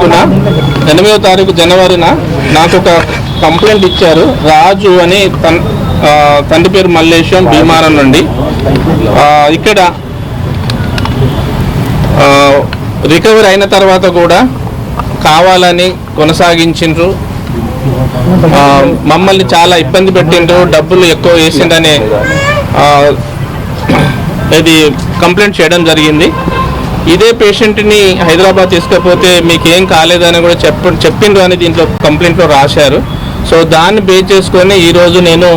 8వ తారీఖు జనవరిన నాకు ఒక కంప్లైంట్ ఇచ్చారు. రాజు అని తండ్రి పేరు మల్లేశం, భీమారం నుండి. ఇక్కడ రికవరీ అయిన తర్వాత కూడా కావాలని కొనసాగించిండ్రు, మమ్మల్ని చాలా ఇబ్బంది పెట్టిండ్రు, డబ్బులు ఎక్కువ వేసిండనే ఇది కంప్లైంట్ చేయడం జరిగింది. ఇదే పేషెంట్ని హైదరాబాద్ తీసుకపోతే మీకు ఏం కాలేదని కూడా చెప్పిండ్రు అని దీంట్లో కంప్లైంట్లో రాశారు. సో దాన్ని బేస్ చేసుకొని ఈరోజు నేను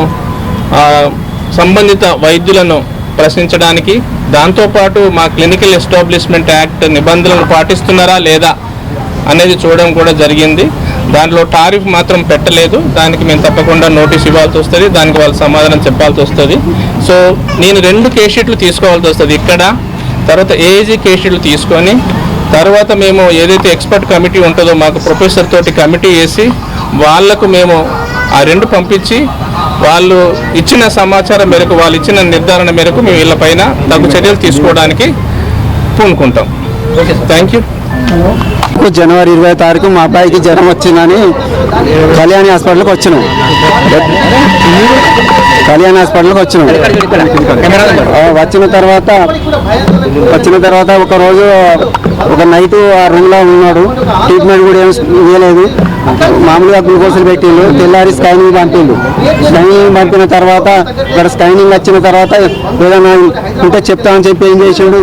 సంబంధిత వైద్యులను ప్రశ్నించడానికి, దాంతోపాటు మా క్లినికల్ ఎస్టాబ్లిష్మెంట్ యాక్ట్ నిబంధనలను పాటిస్తున్నారా లేదా అనేది చూడడం కూడా జరిగింది. దాంట్లో టారిఫ్ మాత్రం పెట్టలేదు. దానికి మేము తప్పకుండా నోటీస్ ఇవ్వాల్సి వస్తుంది, దానికి వాళ్ళు సమాధానం చెప్పాల్సి వస్తుంది. సో నేను 2 కేస్ షీట్లు తీసుకోవాల్సి వస్తుంది ఇక్కడ. తర్వాత ఏజీ కేస్ షీట్లు తీసుకొని తర్వాత మేము ఏదైతే ఎక్స్పర్ట్ కమిటీ ఉంటుందో మాకు ప్రొఫెసర్ తోటి కమిటీ వేసి వాళ్లకు మేము ఆ 2 పంపించి వాళ్ళు ఇచ్చిన సమాచారం మేరకు, వాళ్ళు ఇచ్చిన నిర్ధారణ మేరకు మేము వీళ్ళపైన తగు చర్యలు తీసుకోవడానికి పూనుకుంటాం. Okay sir, thank you. జనవరి 20వ తారీఖు మా అబ్బాయికి జ్వరం వచ్చిందని కళ్యాణి హాస్పిటల్కి వచ్చినాం. వచ్చిన తర్వాత ఒక రోజు ఒక నైట్ ఆ రూమ్లో ఉన్నాడు. ట్రీట్మెంట్ కూడా ఏం ఇవ్వలేదు, మామూలుగా గ్లూకోజులు పెట్టిండు. తెల్లారి స్కానింగ్ పంపిన తర్వాత ఇక్కడ స్కానింగ్ వచ్చిన తర్వాత ఏదైనా ఉంటే చెప్తామని చెప్పి ఏం చేసిండు,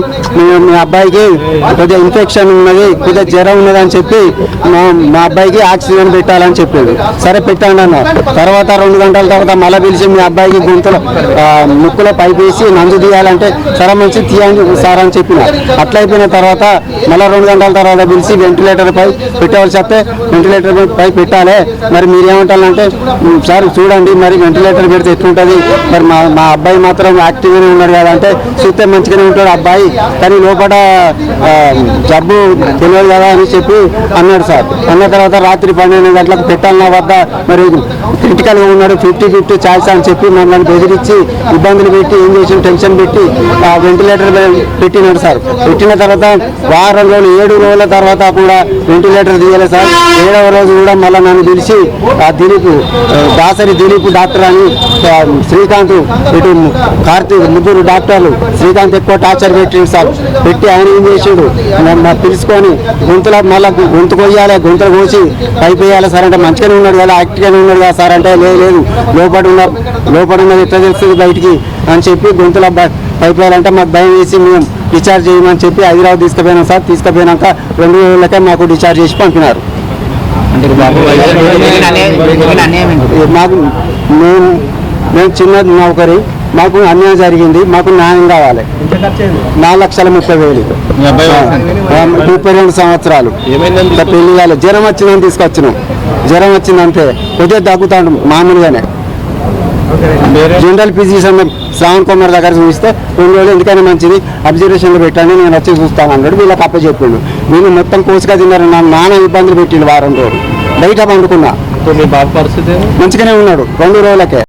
మీ అబ్బాయికి కొద్దిగా ఇన్ఫెక్షన్ ఉన్నది, కొద్దిగా జ్వరం ఉన్నది అని చెప్పి మా అబ్బాయికి ఆక్సిజన్ పెట్టాలని చెప్పాడు. సరే పెట్టండి అన్న. తర్వాత 2 గంటల తర్వాత మళ్ళీ పిలిచి మీ అబ్బాయికి గొంతులో ముక్కులో పైప్ వేసి నందు తీయాలంటే సరే మంచి తీయండి సార్ అని చెప్పిన. అట్లా అయిపోయిన తర్వాత మళ్ళీ 2 గంటల తర్వాత పిలిచి వెంటిలేటర్ పై పెట్టవలసి వస్తే వెంటిలేటర్ పై పెట్టాలి, మరి మీరేమంటారంటే సార్ చూడండి మరి వెంటిలేటర్ పెడితే ఎట్లుంటుంది, మరి మా అబ్బాయి మాత్రం యాక్టివ్గానే ఉన్నాడు కదా అంటే చూస్తే మంచిగానే ఉంటాడు అబ్బాయి, కానీ లోపల జబ్బు తెలియదు కదా అని చెప్పి అన్నాడు సార్. అన్న తర్వాత రాత్రి 12 గంటలకు పెట్టాలన్న వద్ద మరి క్రిటికల్గా ఉన్నాడు, 50-50 ఛాయిస్ అని చెప్పి మమ్మల్ని బెదిరించి ఇబ్బందులు పెట్టి ఏం చేసి టెన్షన్ పెట్టి వెంటిలేటర్ పెట్టినాడు సార్. పెట్టిన తర్వాత 7 రోజుల తర్వాత కూడా వెంటిలేటర్ తీయలేదు సార్. 7వ రోజు కూడా మళ్ళీ నన్ను పిలిచి దాసరి దిలీప్ డాక్టర్ అని శ్రీకాంత్, ఇటు కార్తీక్, 3 డాక్టర్లు. శ్రీకాంత్ ఎక్కువ టార్చర్ పెట్టిండు సార్. పెట్టి ఆయన ఏం చేసాడు, పిలుచుకొని గొంతులో మళ్ళీ గొంతు కొయ్యాలి, గొంతులు కోసి పైపు వేయాలి సార్ అంటే మంచిగానే ఉన్నాడు కదా, యాక్టివ్గానే ఉన్నాడు కదా సార్ అంటే లేదు లోపల ఉన్నది ఎట్లా తెలుస్తుంది బయటికి అని చెప్పి గొంతులో పైపు వేయాలంటే మాకు భయం వేసి మేము డిశ్చార్జ్ చేయమని చెప్పి హైదరాబాద్ తీసుకుపోయినాం సార్. తీసుకుపోయినాక 2 రోజులకే మాకు డిశ్చార్జ్ చేసి పంపినారు. మేము చిన్న నౌకరి, మాకు అన్యాయం జరిగింది, మాకు న్యాయం కావాలి. 4,30,000, 32 సంవత్సరాలు పెళ్లి కాలేదు. జ్వరం వచ్చిందని తీసుకొచ్చినాం. జ్వరం వచ్చిందంటే కొద్దిగా తగ్గుతాడు మామూలుగానే. జనరల్ ఫిజిషియన్ శ్రావణ్ కుమార్ దగ్గర చూపిస్తే 2 రోజులు ఎందుకైనా మంచిది అబ్జర్వేషన్లో పెట్టండి, నేను వచ్చి చూస్తాను అన్నాడు. వీళ్ళకి అప్పచెప్పిండు. వీళ్ళు మొత్తం కోసుగా తిన్నారు. నాన్న ఇబ్బందులు పెట్టిండు. 1 వారం రోజులు బయట పండుకున్నా. మీ బాబు పరిస్థితి మంచిగానే ఉన్నాడు 2 రోజులకే.